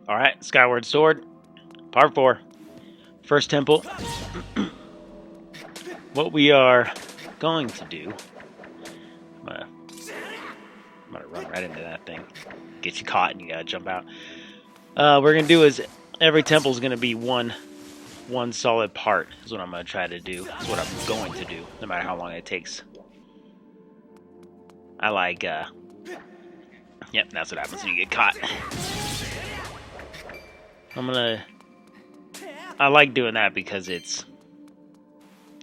Alright, Skyward Sword, part 4. First temple. What we are going to do... I'm gonna run right into that thing. Get you caught and you gotta jump out. What we're gonna do is every temple is gonna be one solid part. Is what I'm gonna try to do. Is what I'm going to do, no matter how long it takes. I like. Yep, that's what happens when you get caught. I like doing that because it's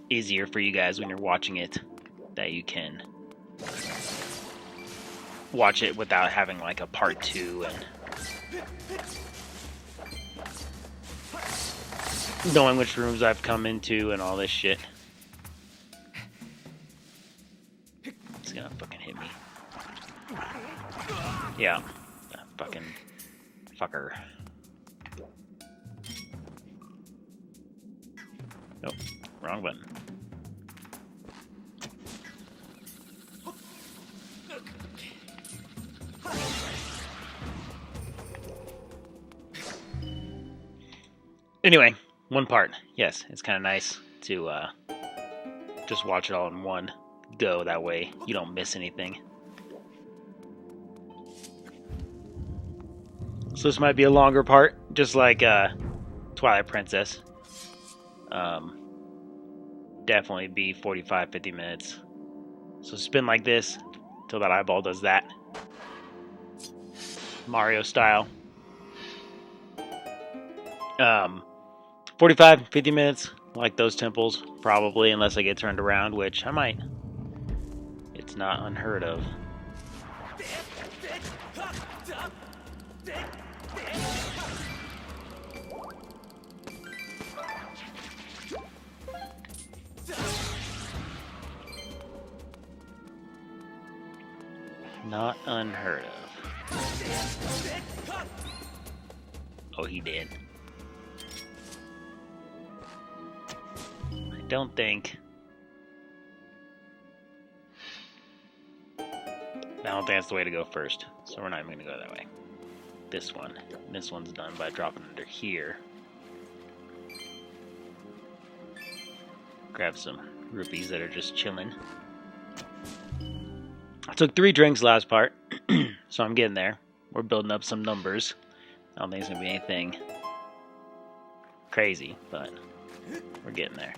easier for you guys when you're watching it, that you can watch it without having like a part 2 and knowing which rooms I've come into and all this shit. It's gonna fucking hit me. Yeah, that fucking fucker. Nope, wrong button. Anyway, one part. Yes, it's kind of nice to just watch it all in one go. That way you don't miss anything. So this might be a longer part, just like Twilight Princess. Definitely be 45-50 minutes. So spin like this till that eyeball does that. Mario style. 45-50 minutes, like those temples, probably, unless I get turned around, which I might. It's not unheard of. Not unheard of. Oh, he did. I don't think that's the way to go first. So we're not even going to go that way. This one. This one's done by dropping under here. Grab some rupees that are just chilling. I took 3 drinks last part, so I'm getting there. We're building up some numbers. I don't think it's going to be anything crazy, but we're getting there.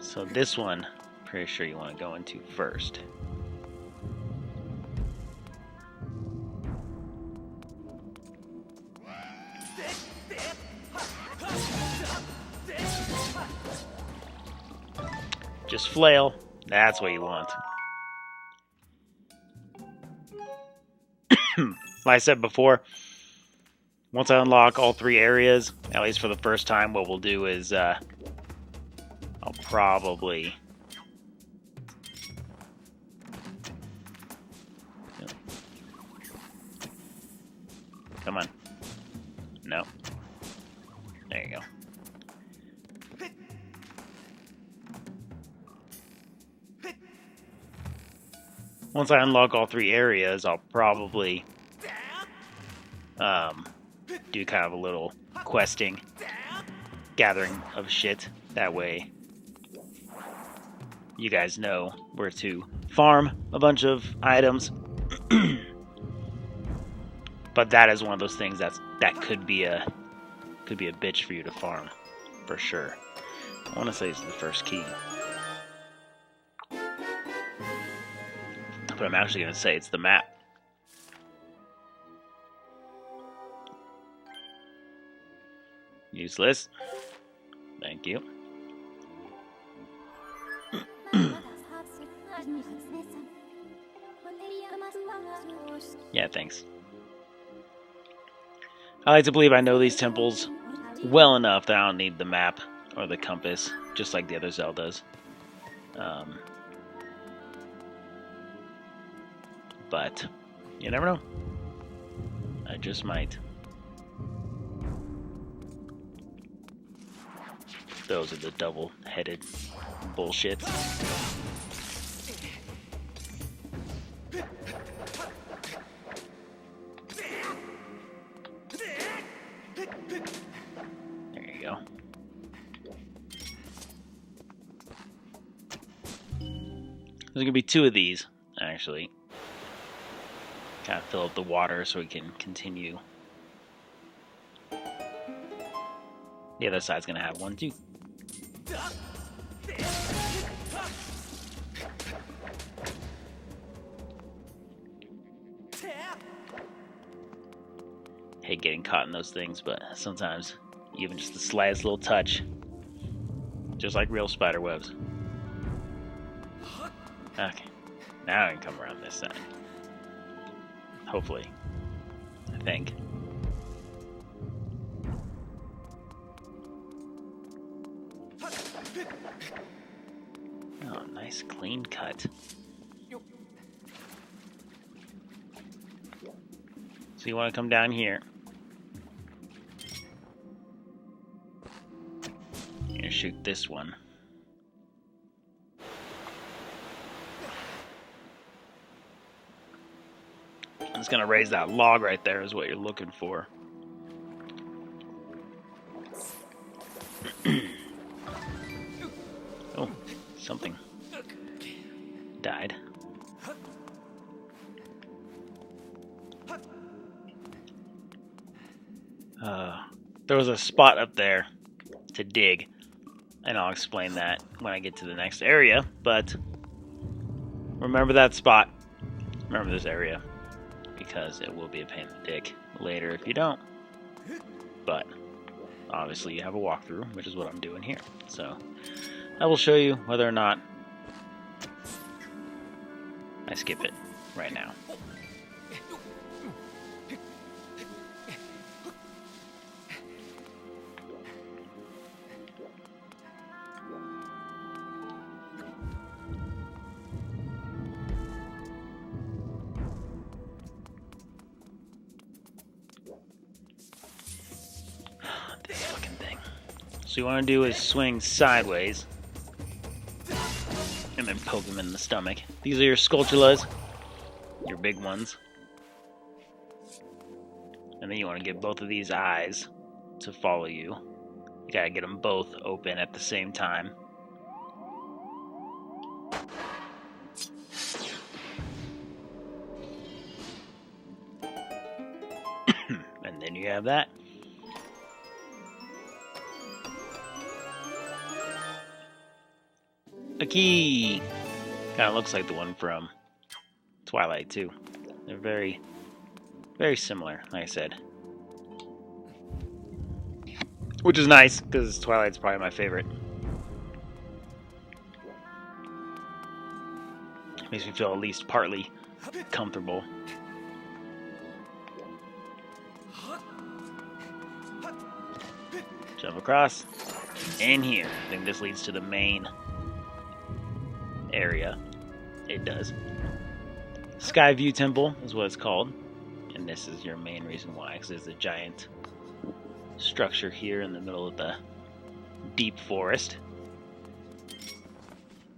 So this one, pretty sure you want to go into first. Just flail. That's what you want. Like I said before, once I unlock all 3 areas, at least for the first time, what we'll do is I'll probably... Come on. No. There you go. Once I unlock all 3 areas, I'll probably do kind of a little questing, gathering of shit. That way you guys know where to farm a bunch of items. But that is one of those things that could be a bitch for you to farm, for sure. I want to say it's the first key. But I'm actually going to say it's the map. Useless. Thank you. Yeah, thanks. I like to believe I know these temples well enough that I don't need the map or the compass, just like the other Zeldas. But you never know. I just might. Those are the double-headed bullshits. There you go. There's gonna be 2 of these, actually. Kind of fill up the water so we can continue. The other side's gonna have 1 too. Hate getting caught in those things, but sometimes even just the slightest little touch, just like real spider webs. Okay, now I can come around this side. Hopefully, I think. Oh, nice clean cut. So you want to come down here. You're gonna shoot this one. It's gonna raise that log right there is what you're looking for. Oh, something died. There was a spot up there to dig, and I'll explain that when I get to the next area, but remember that spot. Remember this area, because it will be a pain in the dick later if you don't. But obviously you have a walkthrough, which is what I'm doing here. So I will show you whether or not I skip it right now. This fucking thing. So you want to do is swing sideways and then poke him in the stomach. These are your sculptulas, your big ones. And then you want to get both of these eyes to follow you. You gotta get them both open at the same time. And then you have that. A key! Kind of looks like the one from Twilight too. They're very, very similar, like I said. Which is nice, because Twilight's probably my favorite. Makes me feel at least partly comfortable. Jump across. And here. I think this leads to the main area. It does. Skyview Temple is what it's called. And this is your main reason why, because there's a giant structure here in the middle of the deep forest.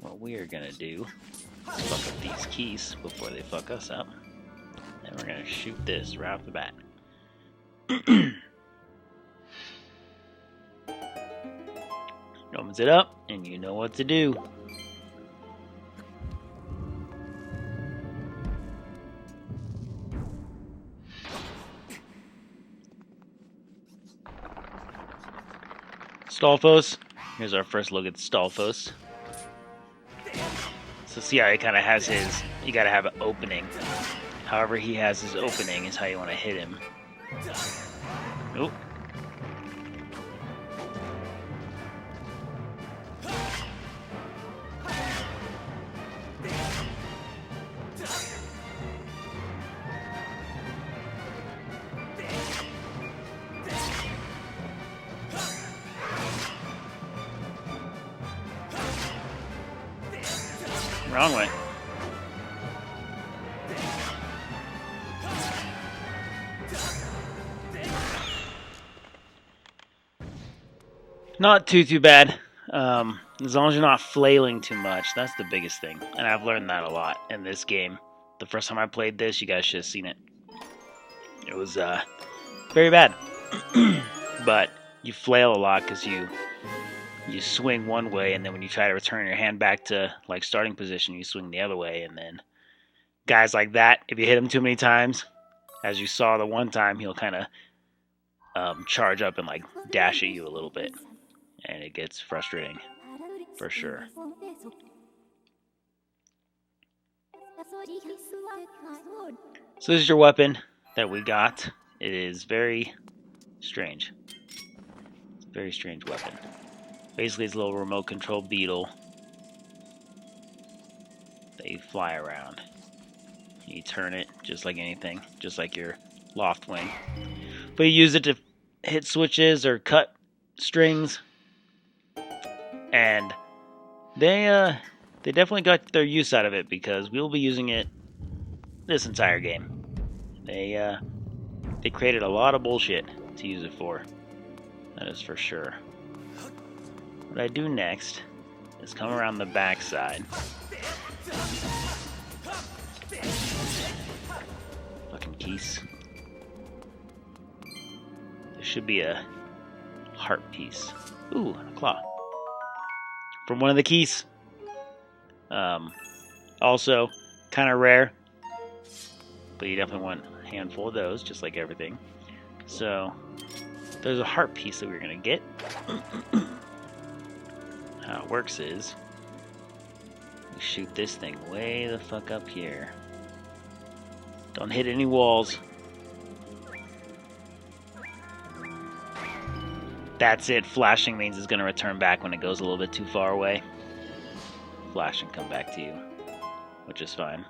What we are gonna do is fuck up these keys before they fuck us up. And we're gonna shoot this right off the bat. Opens it up, and you know what to do. Stalfos. Here's our first look at Stalfos. So see how he kind of has his, you gotta have an opening. However he has his opening is how you want to hit him. Oop. Wrong way. Not too bad. As long as you're not flailing too much, that's the biggest thing. And I've learned that a lot in this game. The first time I played this, you guys should have seen it. It was very bad. But you flail a lot because you swing one way, and then when you try to return your hand back to like starting position, you swing the other way. And then guys like that, if you hit him too many times, as you saw the one time, he'll kind of charge up and like dash at you a little bit, and it gets frustrating for sure. So this is your weapon that we got. It is very strange. It's a very strange weapon. Basically, it's a little remote control beetle that you fly around. You turn it just like anything, just like your loft wing. But you use it to hit switches or cut strings. And they definitely got their use out of it, because we'll be using it this entire game. They created a lot of bullshit to use it for. That is for sure. What I do next is come around the back side. Fucking keys. There should be a heart piece. Ooh, a claw. From one of the keys. Also, kind of rare. But you definitely want a handful of those, just like everything. So, there's a heart piece that we're going to get. How it works is, we shoot this thing way the fuck up here. Don't hit any walls. That's it. Flashing means it's going to return back when it goes a little bit too far away. Flash and come back to you, which is fine.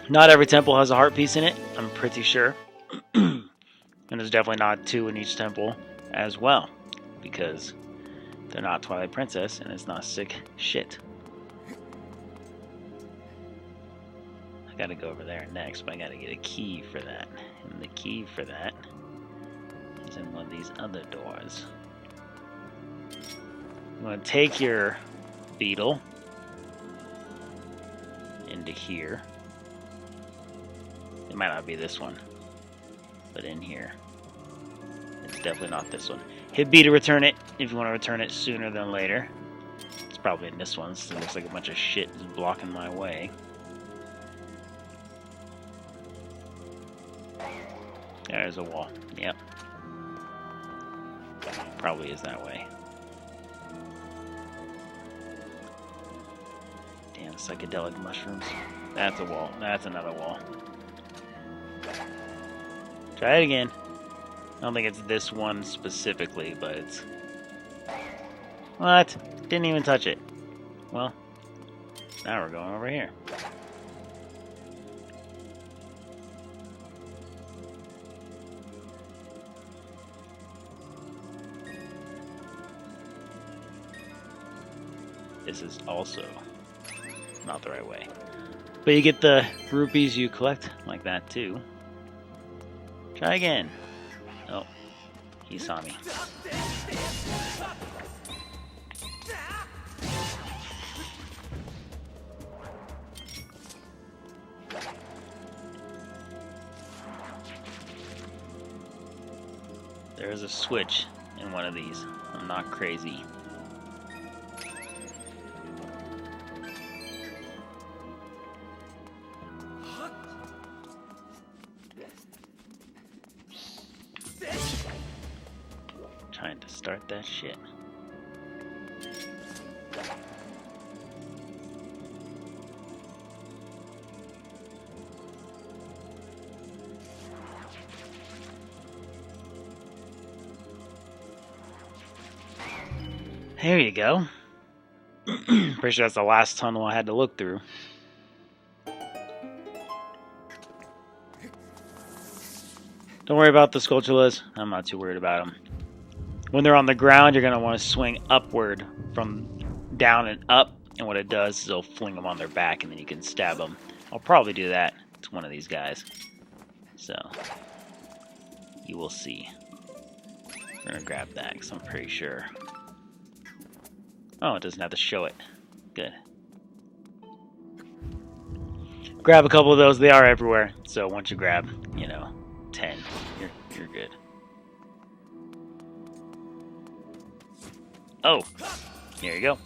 Not every temple has a heart piece in it, I'm pretty sure. And there's definitely not 2 in each temple as well, because they're not Twilight Princess and it's not sick shit. I gotta go over there next, but I gotta get a key for that. And the key for that is in one of these other doors. You want to take your beetle into here. It might not be this one, but in here. It's definitely not this one. Hit B to return it if you want to return it sooner than later. It's probably in this one, so it looks like a bunch of shit is blocking my way. There's a wall. Yep. Probably is that way. Damn, psychedelic mushrooms. That's a wall. That's another wall. Try it again. I don't think it's this one specifically, but it's... What? Didn't even touch it. Well, now we're going over here. This is also not the right way. But you get the rupees you collect like that too. Try again. Oh, he saw me. There is a switch in one of these. I'm not crazy. Trying to start that shit. There you go. Pretty sure that's the last tunnel I had to look through. Don't worry about the Skulltulas. I'm not too worried about them. When they're on the ground, you're going to want to swing upward from down and up. And what it does is it'll fling them on their back, and then you can stab them. I'll probably do that to one of these guys. So, you will see. We're gonna grab that because I'm pretty sure. Oh, it doesn't have to show it. Good. Grab a couple of those. They are everywhere. So once you grab, 10, you're good. Oh, here you go.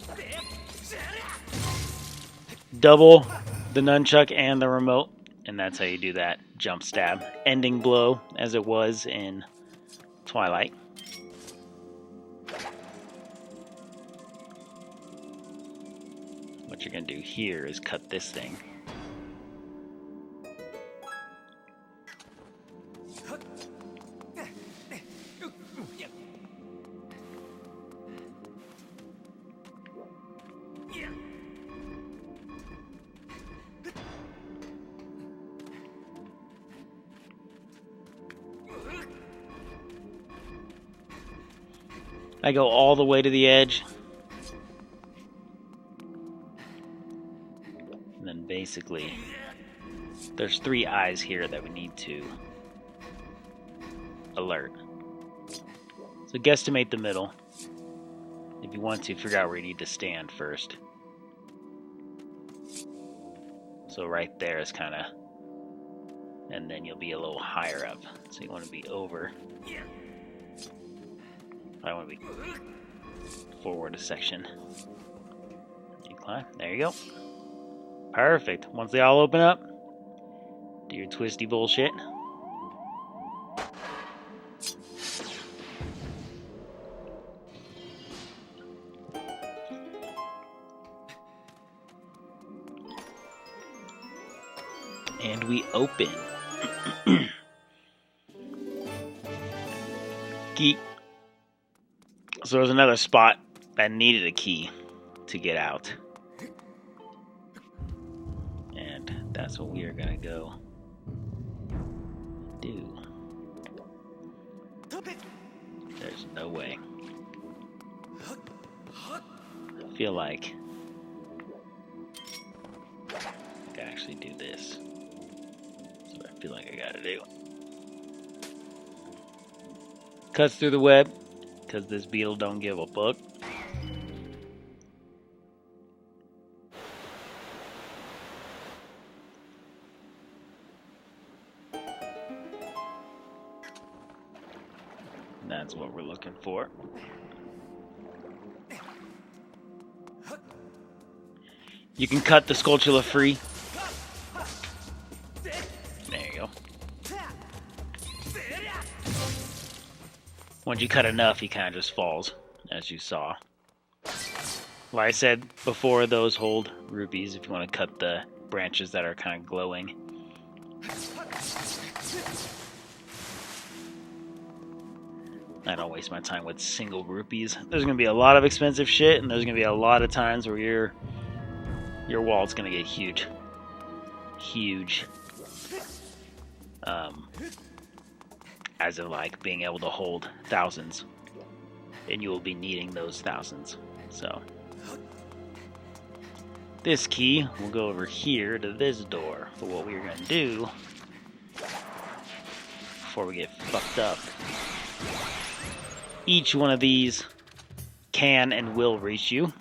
Double the nunchuck and the remote, and that's how you do that jump stab. Ending blow, as it was in Twilight. What you're going to do here is cut this thing. I go all the way to the edge. And then basically, there's 3 eyes here that we need to alert. So guesstimate the middle. If you want to, figure out where you need to stand first. So right there is kind of, and then you'll be a little higher up. So you want to be over. I want to be forward a section. You climb. There you go. Perfect. Once they all open up, do your twisty bullshit. And we open. Geek. So there's another spot that needed a key to get out. And that's what we are going to go do. There's no way. I feel like I can actually do this. That's what I feel like I got to do. Cuts through the web. Because this beetle don't give a fuck. That's what we're looking for. You can cut the Skulltula free. There you go. Once you cut enough, he kind of just falls, as you saw. Like I said before, those hold rupees if you want to cut the branches that are kind of glowing. I don't waste my time with single rupees. There's going to be a lot of expensive shit, and there's going to be a lot of times where your wallet's going to get huge. Huge. As in, like, being able to hold thousands. And you will be needing those thousands. So, this key will go over here to this door. But what we're going to do, before we get fucked up, each one of these can and will reach you.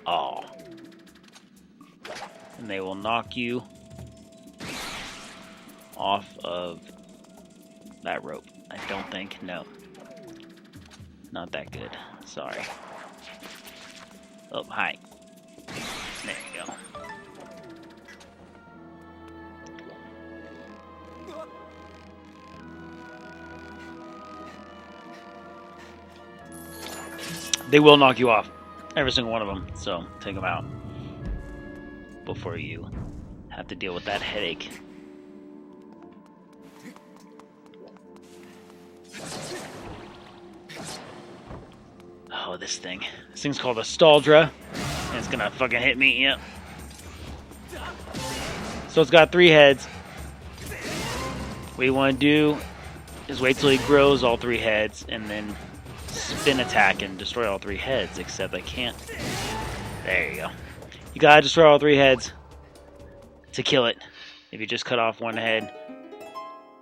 Oh. And they will knock you off of that rope. I don't think. No. Not that good. Sorry. Oh, hi. There you go. They will knock you off. Every single one of them. So, take them out before you have to deal with that headache. Oh, this thing. This thing's called a Staldra. And it's gonna fucking hit me, yep. So it's got 3 heads. What you want to do is wait till he grows all 3 heads and then spin attack and destroy all 3 heads, except I can't. There you go. You gotta destroy all 3 heads to kill it. If you just cut off one head,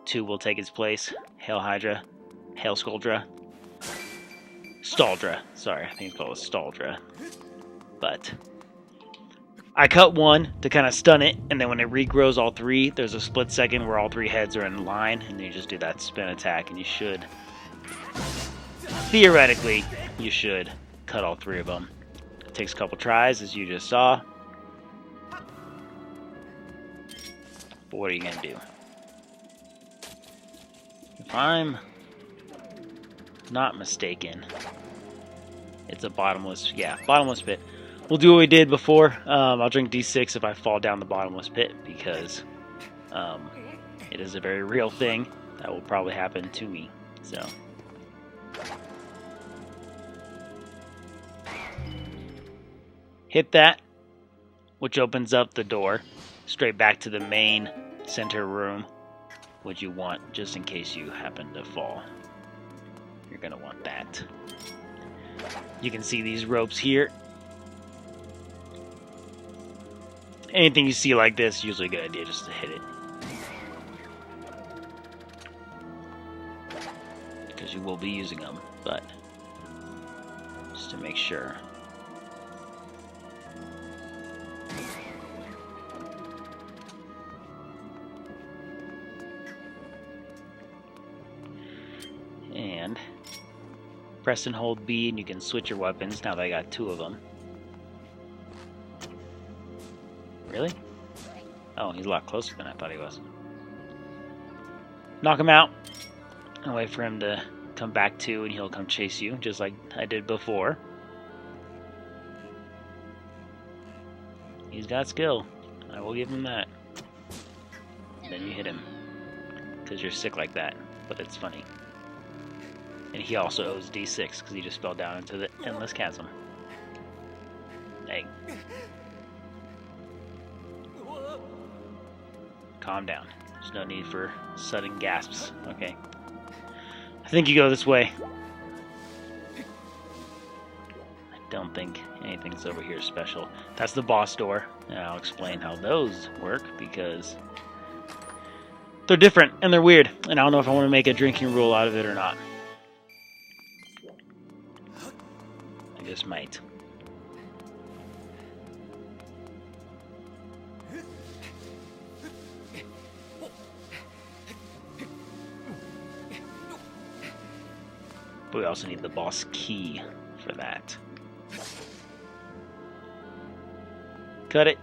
2 will take its place. Hail Hydra. Hail Skuldra. Staldra. Sorry, I think it's called a Staldra. But I cut 1 to kind of stun it, and then when it regrows all 3, there's a split second where all 3 heads are in line, and then you just do that spin attack, and you should, theoretically, you should cut all 3 of them. It takes a couple tries, as you just saw. But what are you going to do? If I'm not mistaken, it's a bottomless pit. We'll do what we did before. I'll drink D6 if I fall down the bottomless pit, because it is a very real thing that will probably happen to me. So hit that, which opens up the door straight back to the main center room, which you want just in case you happen to fall. You're gonna want that. You can see these ropes here. Anything you see like this, usually a good idea just to hit it, because you will be using them, but just to make sure. And press and hold B and you can switch your weapons now that I got 2 of them. Really? Oh, he's a lot closer than I thought he was. Knock him out and wait for him to come back to, and he'll come chase you just like I did before. He's got skill. I will give him that. Then you hit him because you're sick like that, but it's funny. And he also owes D6 because he just fell down into the endless chasm. Hey. Calm down. There's no need for sudden gasps. Okay. I think you go this way. I don't think anything's over here special. That's the boss door. And I'll explain how those work because they're different and they're weird. And I don't know if I want to make a drinking rule out of it or not. I just might. But we also need the boss key for that. Cut it.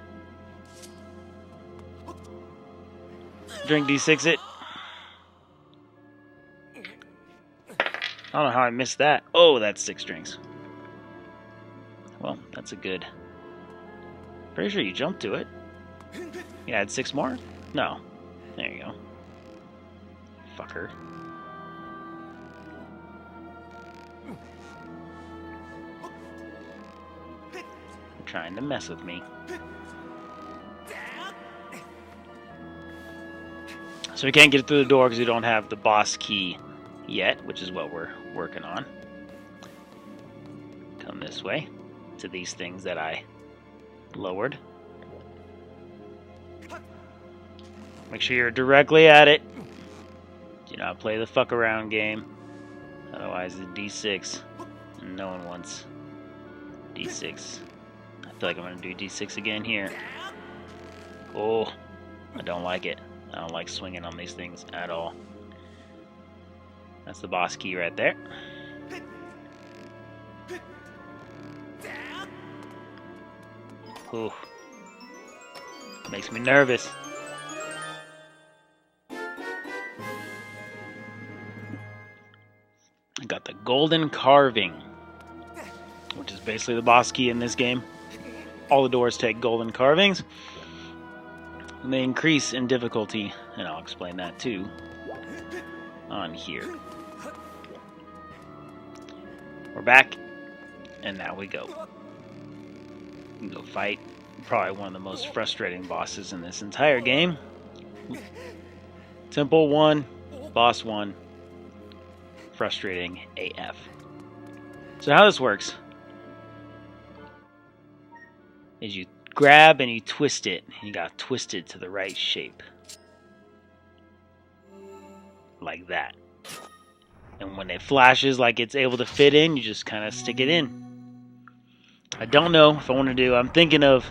Drink D6 it. I don't know how I missed that. Oh, that's 6 drinks. Well, that's a good... Pretty sure you jumped to it. You add 6 more? No. There you go. Fucker. Trying to mess with me. So we can't get through the door because we don't have the boss key yet, which is what we're working on. Come this way to these things that I lowered. Make sure you're directly at it. Do not play the fuck around game. Otherwise, the D6. No one wants D6. I feel like I'm going to do D6 again here. Oh, I don't like it. I don't like swinging on these things at all. That's the boss key right there. Ooh. Makes me nervous. I got the golden carving, which is basically the boss key in this game. All the doors take golden carvings. And they increase in difficulty, and I'll explain that too on here. We're back, and now we go. We go fight probably one of the most frustrating bosses in this entire game. Temple 1, Boss 1. Frustrating AF. So how this works is you grab and you twist it. And you gotta twist it to the right shape. Like that. And when it flashes like it's able to fit in, you just kind of stick it in. I don't know if I want to do... I'm thinking of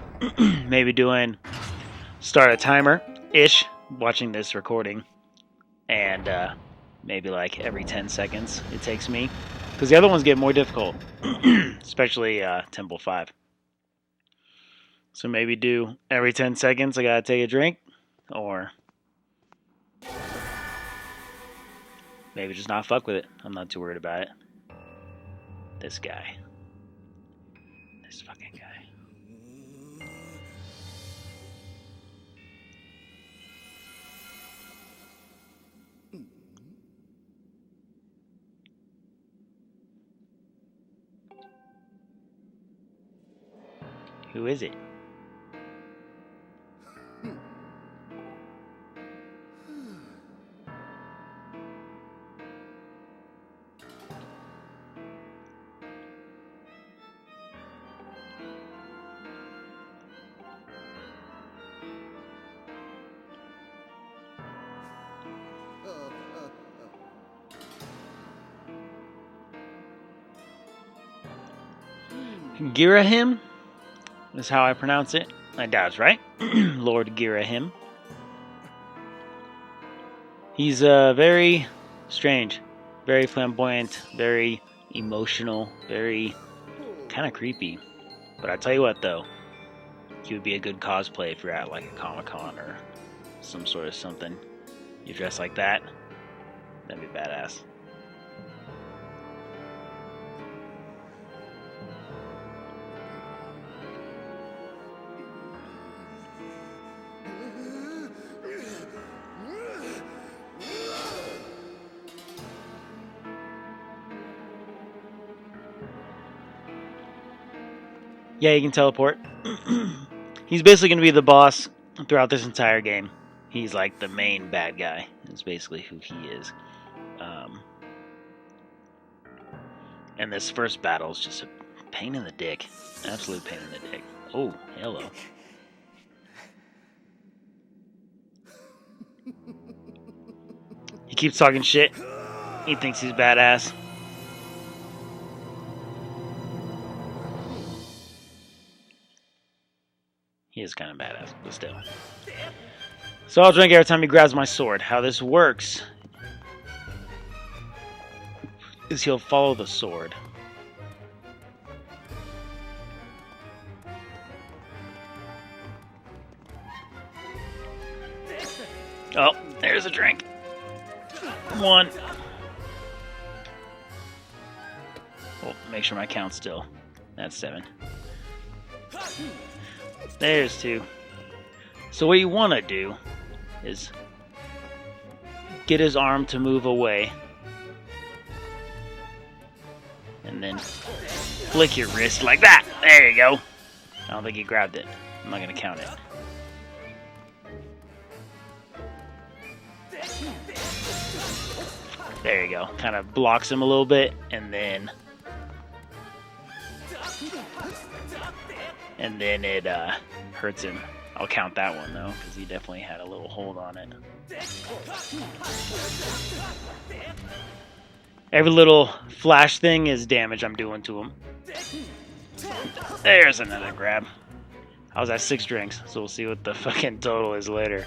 maybe doing... Start a timer-ish, watching this recording. And maybe like every 10 seconds it takes me. Because the other ones get more difficult. Especially Temple 5. So maybe do every 10 seconds I gotta take a drink. Or... maybe just not fuck with it. I'm not too worried about it. This guy. This fucking guy. Who is it? Girahim is how I pronounce it. I doubt it's right. Lord Girahim. He's very strange, very flamboyant, very emotional, very kind of creepy. But I tell you what, though, he would be a good cosplay if you're at like a Comic-Con or some sort of something. You dress like that, that'd be badass. Yeah, you can teleport. He's basically going to be the boss throughout this entire game. He's like the main bad guy. That's basically who he is. And this first battle is just a pain in the dick. Absolute pain in the dick. Oh, hello. He keeps talking shit. He thinks he's badass. He is kind of badass, but still. So I'll drink every time he grabs my sword. How this works is he'll follow the sword. Oh, there's a drink. One. Oh, make sure my count's still. That's 7. There's 2. So what you want to do is get his arm to move away. And then flick your wrist like that. There you go. I don't think he grabbed it. I'm not going to count it. There you go. Kind of blocks him a little bit, and then it hurts him. I'll count that one though, because he definitely had a little hold on it. Every little flash thing is damage I'm doing to him. There's another grab. I was at 6 drinks, so we'll see what the fucking total is later.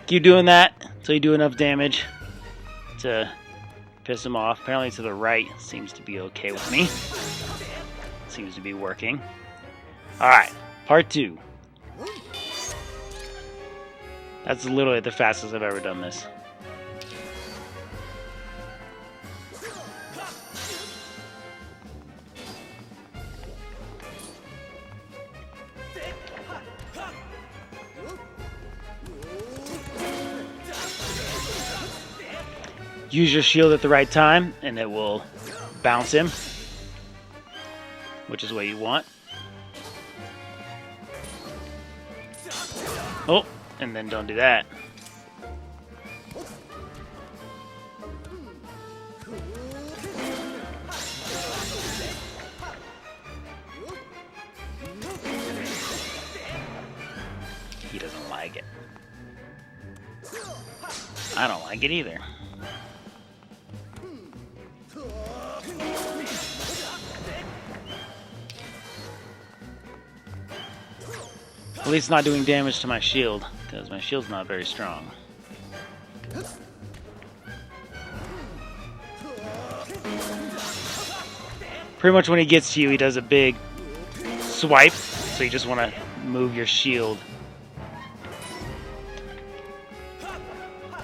Keep doing that until you do enough damage to piss him off. Apparently to the right seems to be okay with me. Seems to be working. Alright, part 2. That's literally the fastest I've ever done this. Use your shield at the right time, and it will bounce him, which is what you want. Oh, and then don't do that. like it. I don't like it either. At least not doing damage to my shield, because my shield's not very strong. Pretty much when he gets to you, he does a big swipe, so you just want to move your shield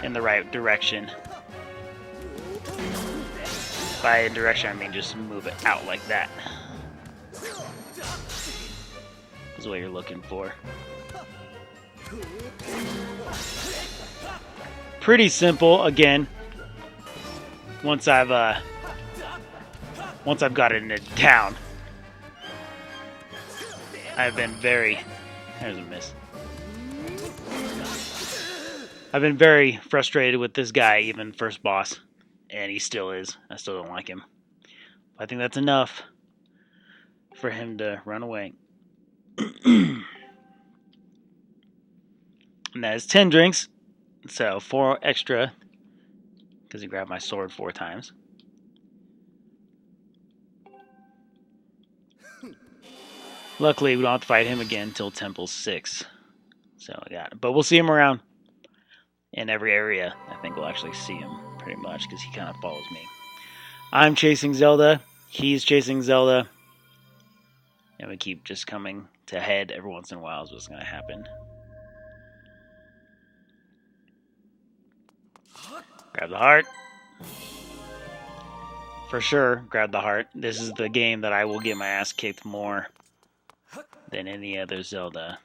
in the right direction. By direction, I mean just move it out like that. Is what you're looking for. Pretty simple. Again, once I've got it down, I've been very. There's a miss. I've been very frustrated with this guy, even first boss, and he still is. I still don't like him. I think that's enough for him to run away. And that is 10 drinks, so 4 extra, because he grabbed my sword 4 times. Luckily, we don't have to fight him again until Temple 6. So, yeah, but we'll see him around in every area. I think we'll actually see him, pretty much, because he kind of follows me. I'm chasing Zelda, he's chasing Zelda, and we keep just coming to head every once in a while is what's going to happen. Grab the heart. For sure, grab the heart. This is the game that I will get my ass kicked more than any other Zelda.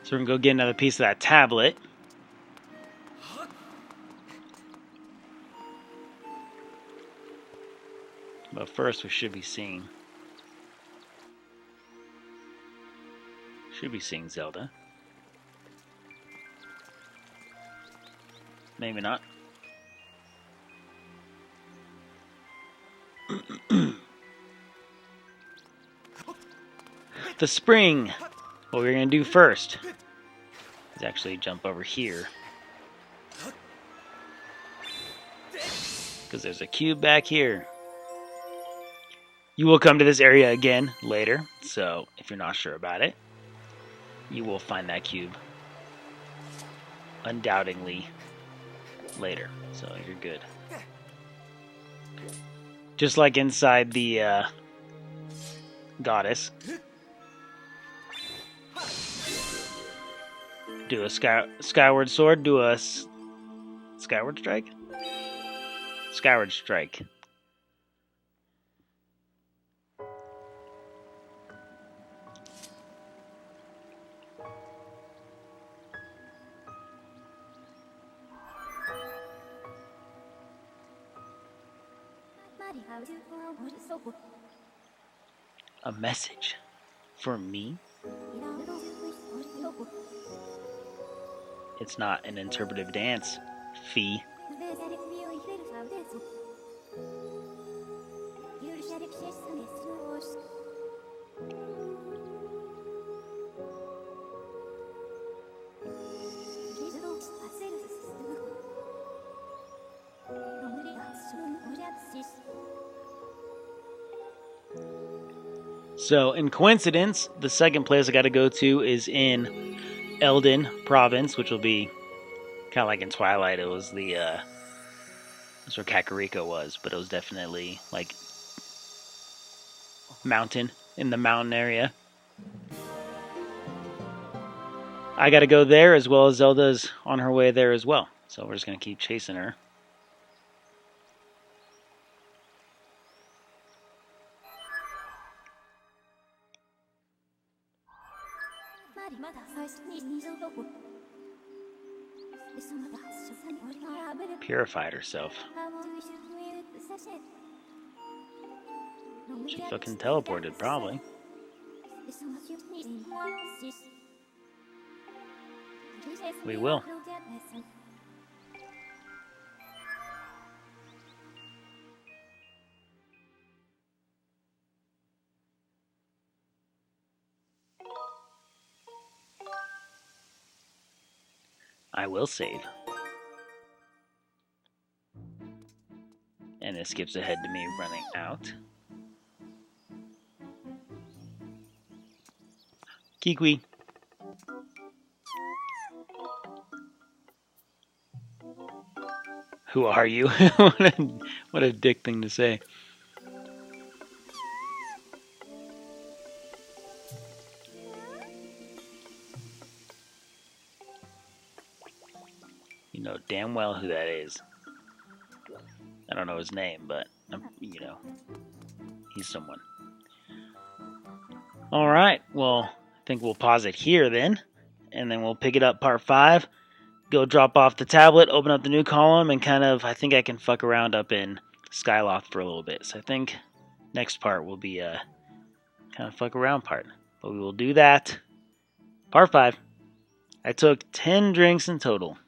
So we're going to go get another piece of that tablet. But first we should be seeing Zelda. Maybe not. The spring. What we're going to do first is actually jump over here. Because there's a cube back here. You will come to this area again later, so if you're not sure about it, you will find that cube undoubtedly later, so you're good. Just like inside the goddess. Do a Skyward Sword, do a Skyward Strike? Skyward Strike. A message for me? It's not an interpretive dance, Fee. So, in coincidence, the second place I got to go to is in Eldin Province, which will be kind of like in Twilight. It was the that's where Kakariko was, but it was definitely like mountain, in the mountain area. I got to go there, as well as Zelda's on her way there as well. So we're just going to keep chasing her. Purified herself. She fucking teleported, probably. We will. I will save. And it skips ahead to me running out. Kikwi. Who are you? What a dick thing to say. You know damn well who that is. I don't know his name, but, you know, he's someone. Alright, well, I think we'll pause it here then, and then we'll pick it up part 5, go drop off the tablet, open up the new column, and kind of, I think I can fuck around up in Skyloft for a little bit. So I think next part will be a kind of fuck around part. But we will do that. Part 5. I took 10 drinks in total.